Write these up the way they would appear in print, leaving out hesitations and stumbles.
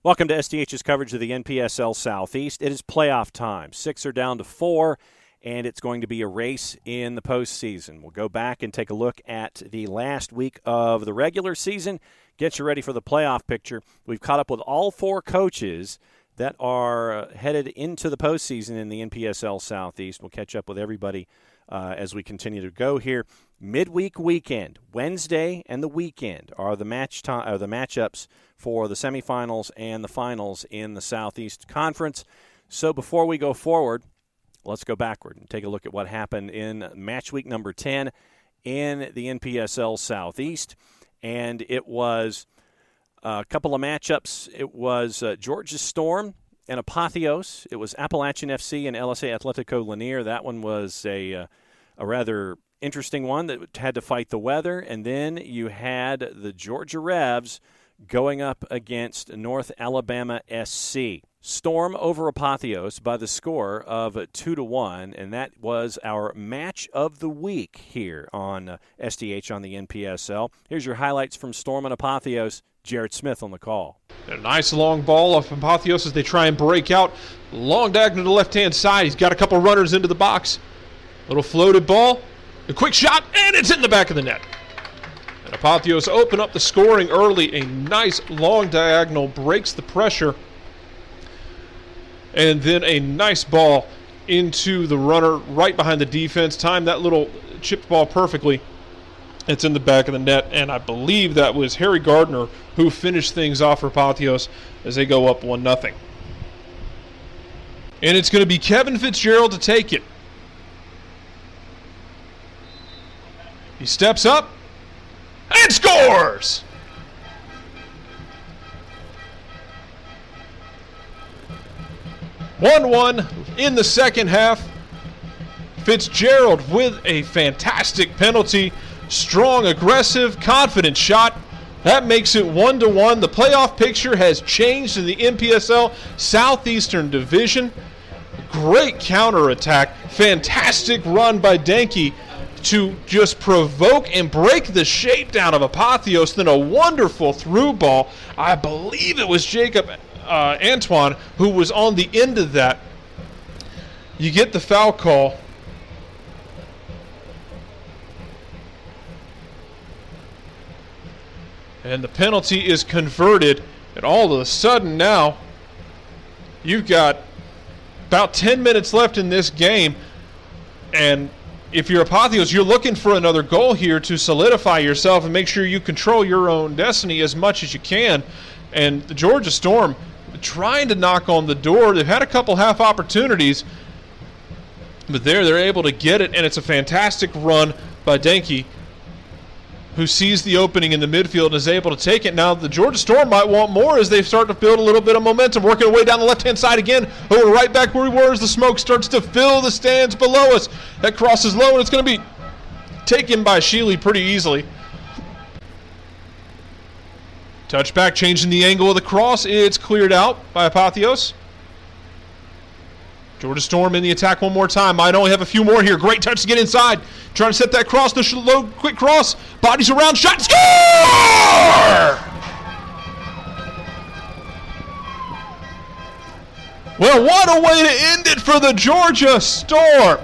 Welcome to SDH's coverage of the NPSL Southeast. It is playoff time. 6 are down to 4, and it's going to be a race in the postseason. We'll go back and take a look at the last week of the regular season, get you ready for the playoff picture. We've caught up with all 4 coaches that are headed into the postseason in the NPSL Southeast. We'll catch up with everybody as we continue to go here. Midweek weekend, Wednesday and the weekend are the matchups for the semifinals and the finals in the Southeast Conference. So before we go forward, let's go backward and take a look at what happened in match week number 10 in the NPSL Southeast. And it was a couple of matchups. It was Georgia Storm and Apotheos. It was Appalachian FC and LSA Atletico Lanier. That one was a rather interesting one that had to fight the weather. And then you had the Georgia Revs going up against North Alabama SC. Storm over Apotheos by the score of 2-1, and that was our match of the week here on SDH on the NPSL. Here's your highlights from Storm and Apotheos. Jared Smith on the call. A nice long ball off Apotheos as they try and break out. Long diagonal to the left-hand side. He's got a couple runners into the box. Little floated ball. A quick shot, and it's in the back of the net. And Apotheos open up the scoring early. A nice long diagonal breaks the pressure. And then a nice ball into the runner right behind the defense. Timed that little chipped ball perfectly. It's in the back of the net, and I believe that was Harry Gardner who finished things off for Apotheos as they go up 1-0. And it's going to be Kevin Fitzgerald to take it. He steps up and scores! (1-1) in the second half. Fitzgerald with a fantastic penalty. Strong, aggressive, confident shot. That makes it 1-1. The playoff picture has changed in the NPSL Southeastern Division. Great counterattack. Fantastic run by Denke to just provoke and break the shakedown of Apotheos. Then a wonderful through ball. I believe it was Jacob Antoine who was on the end of that. You get the foul call. And the penalty is converted. And all of a sudden now, you've got about 10 minutes left in this game. And if you're Apotheos, you're looking for another goal here to solidify yourself and make sure you control your own destiny as much as you can. And the Georgia Storm trying to knock on the door. They've had a couple half opportunities, but they're able to get it. And it's a fantastic run by Denke, who sees the opening in the midfield and is able to take it. Now the Georgia Storm might want more as they start to build a little bit of momentum, working their way down the left-hand side again. Oh, right back where we were as the smoke starts to fill the stands below us. That crosses low, and it's going to be taken by Sheely pretty easily. Touchback, changing the angle of the cross. It's cleared out by Apotheos. Georgia Storm in the attack one more time. Might only have a few more here. Great touch to get inside. Trying to set that cross. The low, quick cross. Bodies around. Shot. Score! Well, what a way to end it for the Georgia Storm.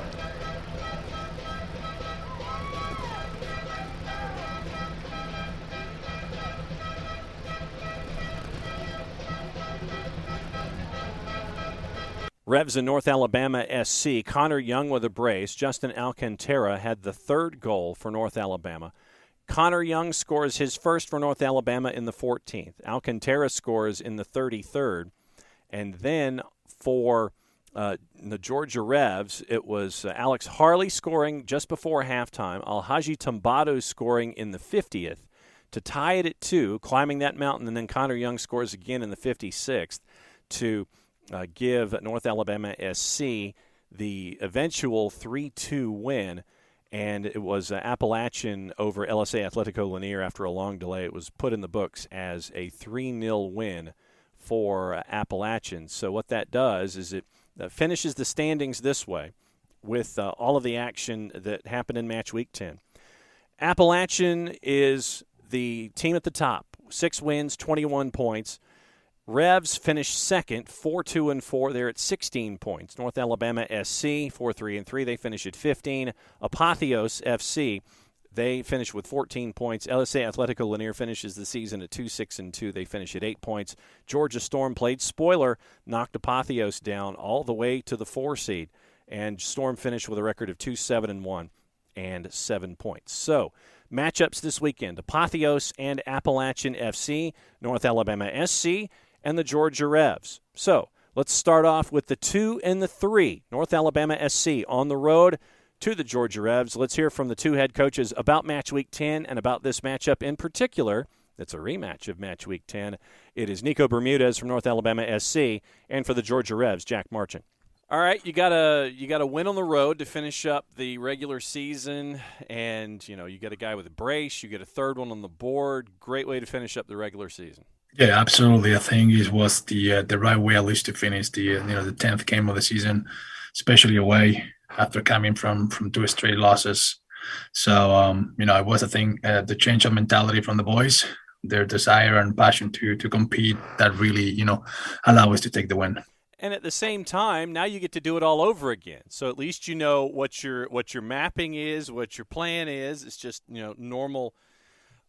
Revs in North Alabama SC. Connor Young with a brace. Justin Alcantara had the third goal for North Alabama. Connor Young scores his first for North Alabama in the 14th. Alcantara scores in the 33rd. And then for the Georgia Revs, it was Alex Harley scoring just before halftime. Alhaji Tambado scoring in the 50th to tie it at 2, climbing that mountain. And then Connor Young scores again in the 56th to give North Alabama SC the eventual 3-2 win, and it was Appalachian over LSA Atletico Lanier after a long delay. It was put in the books as a 3-0 win for Appalachian. So what that does is it finishes the standings this way with all of the action that happened in match week 10. Appalachian is the team at the top, 6 wins, 21 points. Revs finished second, 4-2-4. They're at 16 points. North Alabama SC, 4-3-3. They finish at 15. Apotheos FC, they finish with 14 points. LSA Atletico Lanier finishes the season at 2-6-2. They finish at 8 points. Georgia Storm played spoiler, knocked Apotheos down all the way to the 4 seed. And Storm finished with a record of 2-7-1 and 7 points. So, matchups this weekend, Apotheos and Appalachian FC, North Alabama SC, and the Georgia Revs. So, let's start off with the 2 and the 3. North Alabama SC on the road to the Georgia Revs. Let's hear from the two head coaches about Match Week 10 and about this matchup in particular. It's a rematch of Match Week 10. It is Nico Bermudez from North Alabama SC, and for the Georgia Revs, Jack Marchant. All right, you got a win on the road to finish up the regular season, and you got a guy with a brace. You get a third one on the board. Great way to finish up the regular season. Yeah, absolutely. I think it was the right way at least to finish the 10th game of the season, especially away after coming from 2 straight losses. So it was, I think, the change of mentality from the boys, their desire and passion to compete that really allow us to take the win. And at the same time, now you get to do it all over again. So at least you know what your mapping is, what your plan is. It's just normal.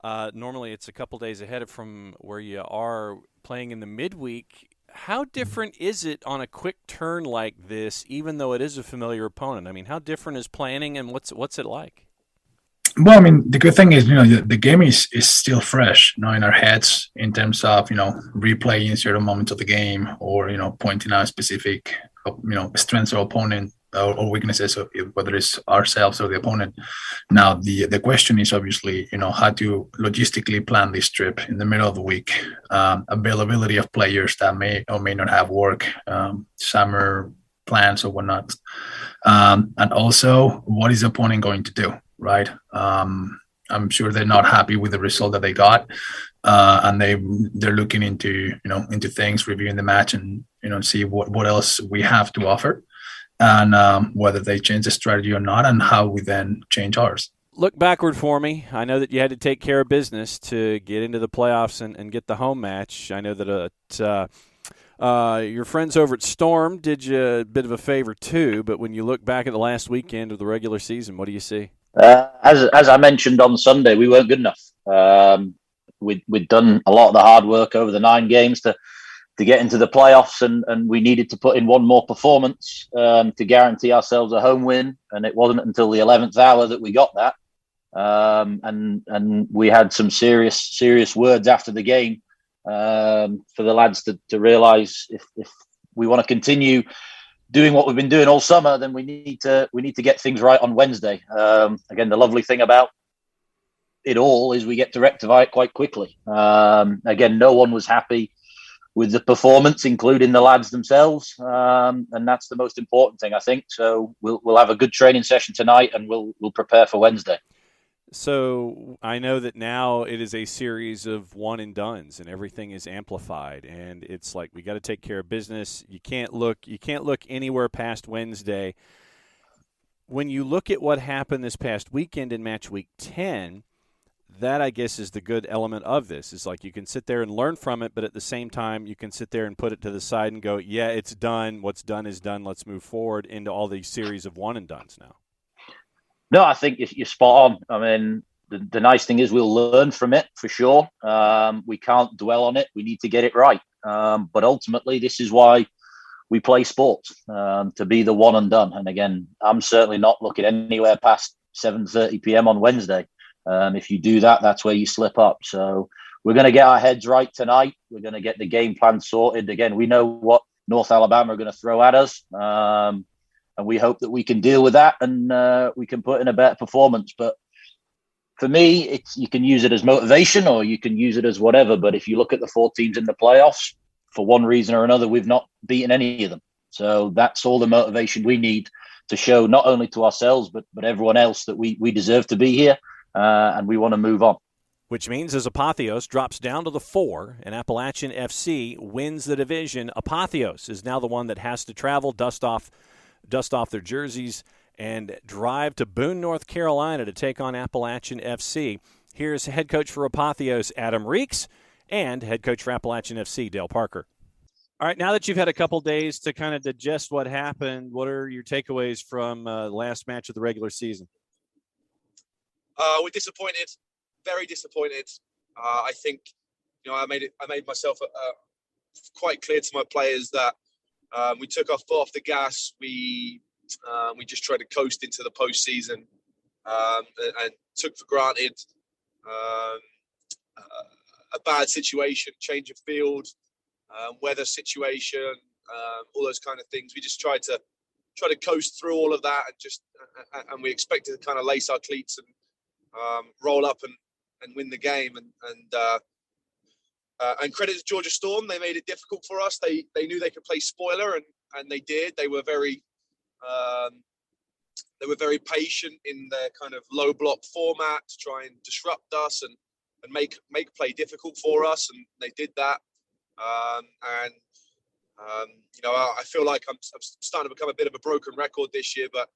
Normally, it's a couple days ahead from where you are playing in the midweek. How different is it on a quick turn like this, even though it is a familiar opponent? I mean, how different is planning, and what's it like? Well, I mean, the good thing is, the game is still fresh, in our heads in terms of, replaying certain moments of the game or, pointing out specific, strengths of opponent or weaknesses, whether it's ourselves or the opponent. Now, the question is obviously, how to logistically plan this trip in the middle of the week, availability of players that may or may not have work, summer plans or whatnot. And also, what is the opponent going to do? Right. I'm sure they're not happy with the result that they got. And they're looking into things, reviewing the match and, see what else we have to offer and whether they change the strategy or not and how we then change ours. Look backward for me. I know that you had to take care of business to get into the playoffs and get the home match. I know that your friends over at Storm did you a bit of a favor too, but when you look back at the last weekend of the regular season, what do you see? As I mentioned on Sunday, we weren't good enough. We'd done a lot of the hard work over the 9 games to get into the playoffs, and we needed to put in one more performance to guarantee ourselves a home win. And it wasn't until the 11th hour that we got that. And we had some serious words after the game for the lads to realise if we want to continue doing what we've been doing all summer, then we need to get things right on Wednesday. Again, the lovely thing about it all is we get to rectify it quite quickly. Again, no one was happy with the performance, including the lads themselves, and that's the most important thing, I think. So we'll have a good training session tonight, and we'll prepare for Wednesday. So I know that now it is a series of one and dones, and everything is amplified. And it's like we got to take care of business. You can't look anywhere past Wednesday. When you look at what happened this past weekend in Match Week 10, that I guess is the good element of this. Is like you can sit there and learn from it, but at the same time you can sit there and put it to the side and go, yeah, it's done. What's done is done. Let's move forward into all these series of one and dones now. No, I think you're spot on. I mean, the nice thing is we'll learn from it for sure. We can't dwell on it. We need to get it right. But ultimately, this is why we play sports, to be the one and done. And again, I'm certainly not looking anywhere past 7:30 p.m. on Wednesday. If you do that, that's where you slip up. So we're going to get our heads right tonight. We're going to get the game plan sorted. Again, we know what North Alabama are going to throw at us. And we hope that we can deal with that and we can put in a better performance. But for me, you can use it as motivation or you can use it as whatever. But if you look at the 4 teams in the playoffs, for one reason or another, we've not beaten any of them. So that's all the motivation we need to show not only to ourselves, but everyone else that we deserve to be here and we want to move on. Which means as Apotheos drops down to the 4 and Appalachian FC wins the division, Apotheos is now the one that has to travel, dust off their jerseys, and drive to Boone, North Carolina to take on Appalachian FC. Here's head coach for Apotheos, Adam Reakes, and head coach for Appalachian FC, Dale Parker. All right, now that you've had a couple days to kind of digest what happened, what are your takeaways from the last match of the regular season? We're disappointed, very disappointed. I think, I made myself quite clear to my players that we took our foot off the gas. We just tried to coast into the postseason and took for granted a bad situation, change of field, weather situation, all those kind of things. We just tried to coast through all of that and we expected to kind of lace our cleats and roll up and win the game. And credit to Georgia Storm, they made it difficult for us. They knew they could play spoiler, and they did. They were very patient in their kind of low block format to try and disrupt us and make play difficult for us, and they did that. I feel like I'm starting to become a bit of a broken record this year, but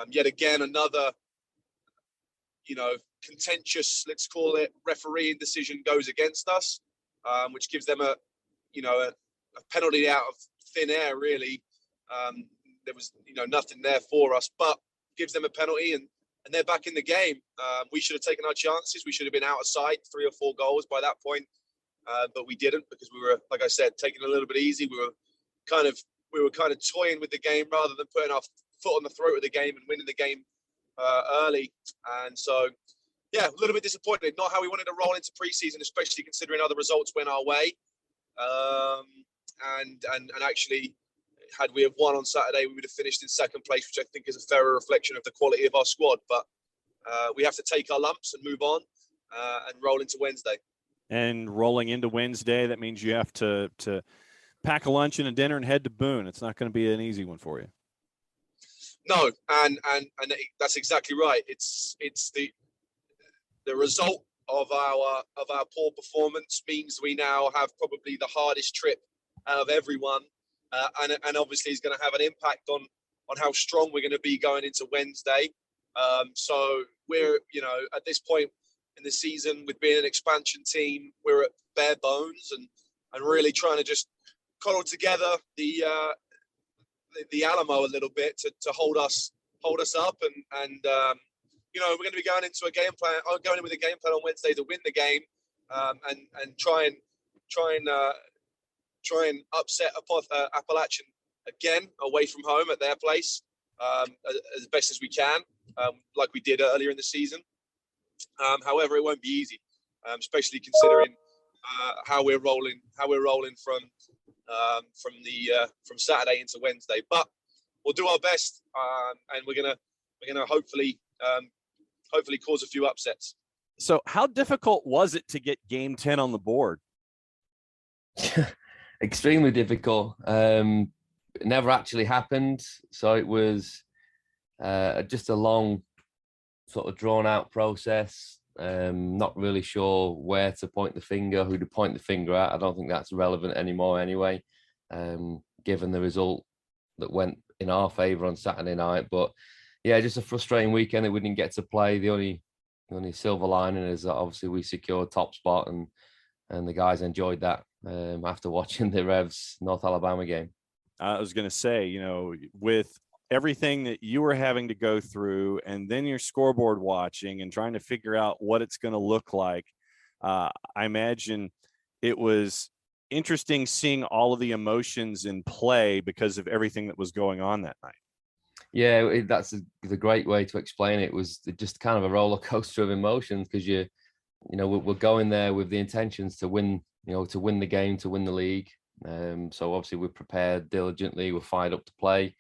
yet again another contentious, let's call it, refereeing decision goes against us, which gives them a penalty out of thin air, really. There was nothing there for us, but gives them a penalty and they're back in the game. We should have taken our chances. We should have been out of sight 3 or 4 goals by that point, but we didn't, because we were, like I said, taking it a little bit easy. We were kind of toying with the game rather than putting our foot on the throat of the game and winning the game early. And so, yeah, a little bit disappointed. Not how we wanted to roll into preseason, especially considering other results went our way. And actually, had we have won on Saturday, we would have finished in second place, which I think is a fairer reflection of the quality of our squad. But we have to take our lumps and move on and roll into Wednesday. And rolling into Wednesday, that means you have to pack a lunch and a dinner and head to Boone. It's not going to be an easy one for you. No, and that's exactly right. It's the result of our poor performance means we now have probably the hardest trip out of everyone, and obviously is going to have an impact on how strong we're going to be going into Wednesday. So we're at this point in the season, with being an expansion team, we're at bare bones and really trying to just cuddle together the Alamo a little bit to hold us up and we're going to be going into a game plan. I'm going in with a game plan on Wednesday to win the game, and try and upset Appalachian again away from home at their place as best as we can, like we did earlier in the season. However, it won't be easy, especially considering how we're rolling from Saturday into Wednesday. But we'll do our best, and we're gonna hopefully cause a few upsets. So how difficult was it to get game 10 on the board? Extremely difficult. It never actually happened. So it was just a long, sort of drawn out process. Not really sure where to point the finger, who to point the finger at. I don't think that's relevant anymore anyway, given the result that went in our favour on Saturday night. But yeah, just a frustrating weekend that we didn't get to play. The only silver lining is that obviously we secured top spot and the guys enjoyed that after watching the Revs North Alabama game. I was going to say, with everything that you were having to go through and then your scoreboard watching and trying to figure out what it's going to look like, I imagine it was interesting seeing all of the emotions in play because of everything that was going on that night. Yeah, that's the great way to explain it. It was just kind of a roller coaster of emotions because we're going there with the intentions to win, to win the game, to win the league. So obviously we're prepared diligently. We're fired up to play.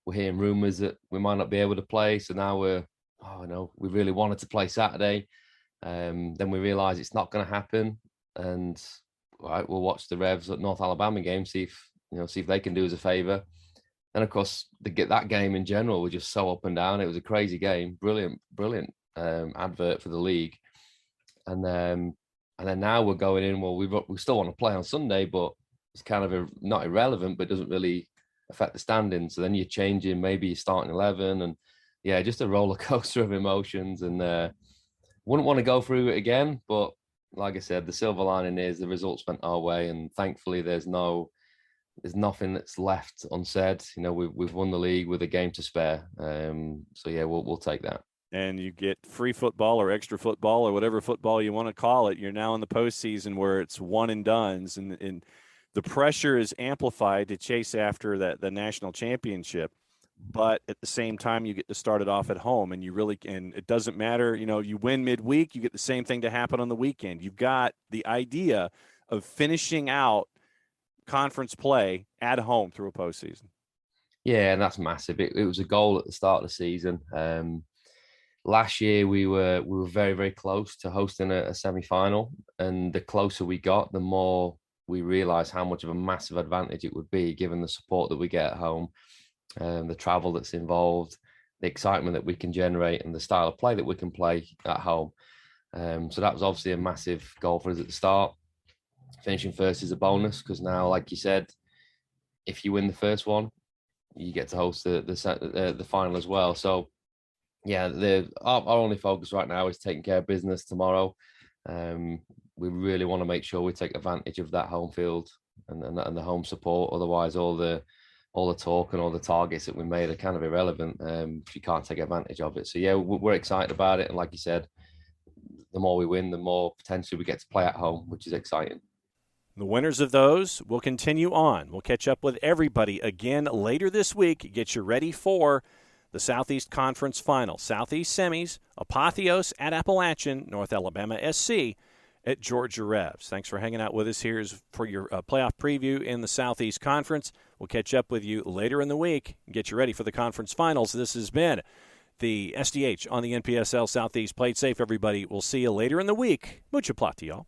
We're hearing rumours that we might not be able to play. So now we really wanted to play Saturday. Then we realise it's not going to happen. And right, we'll watch the Revs at North Alabama game, see if they can do us a favour. And of course, that game in general was just so up and down. It was a crazy game, brilliant advert for the league. And then now we're going in. Well, we still want to play on Sunday, but it's kind of not irrelevant, but doesn't really affect the standings. So then you're changing, maybe you're starting 11, and yeah, just a roller coaster of emotions. And wouldn't want to go through it again, but like I said, the silver lining is the results went our way, and thankfully there's nothing that's left unsaid. You know, we've won the league with a game to spare. So yeah, we'll take that. And you get free football or extra football or whatever football you want to call it. You're now in the postseason where it's one and dones, and the pressure is amplified to chase after the national championship. But at the same time, you get to start it off at home, and it doesn't matter. You know, you win midweek, you get the same thing to happen on the weekend. You've got the idea of finishing out conference play at home through a postseason. Yeah, and that's massive. It was a goal at the start of the season. Last year we were very, very close to hosting a semi-final, and the closer we got, the more we realised how much of a massive advantage it would be, given the support that we get at home, the travel that's involved, the excitement that we can generate, and the style of play that we can play at home. So that was obviously a massive goal for us at the start. Finishing first is a bonus, because now, like you said, if you win the first one, you get to host the final as well. So yeah, our only focus right now is taking care of business tomorrow. We really want to make sure we take advantage of that home field and the home support. Otherwise, all the talk and all the targets that we made are kind of irrelevant if you can't take advantage of it. So yeah, we're excited about it. And like you said, the more we win, the more potentially we get to play at home, which is exciting. The winners of those will continue on. We'll catch up with everybody again later this week. Get you ready for the Southeast Conference Final. Southeast semis, Apotheos at Appalachian, North Alabama SC at Georgia Revs. Thanks for hanging out with us here for your playoff preview in the Southeast Conference. We'll catch up with you later in the week and get you ready for the conference finals. This has been the SDH on the NPSL Southeast. Play it safe, everybody. We'll see you later in the week. Mucha plata, y'all.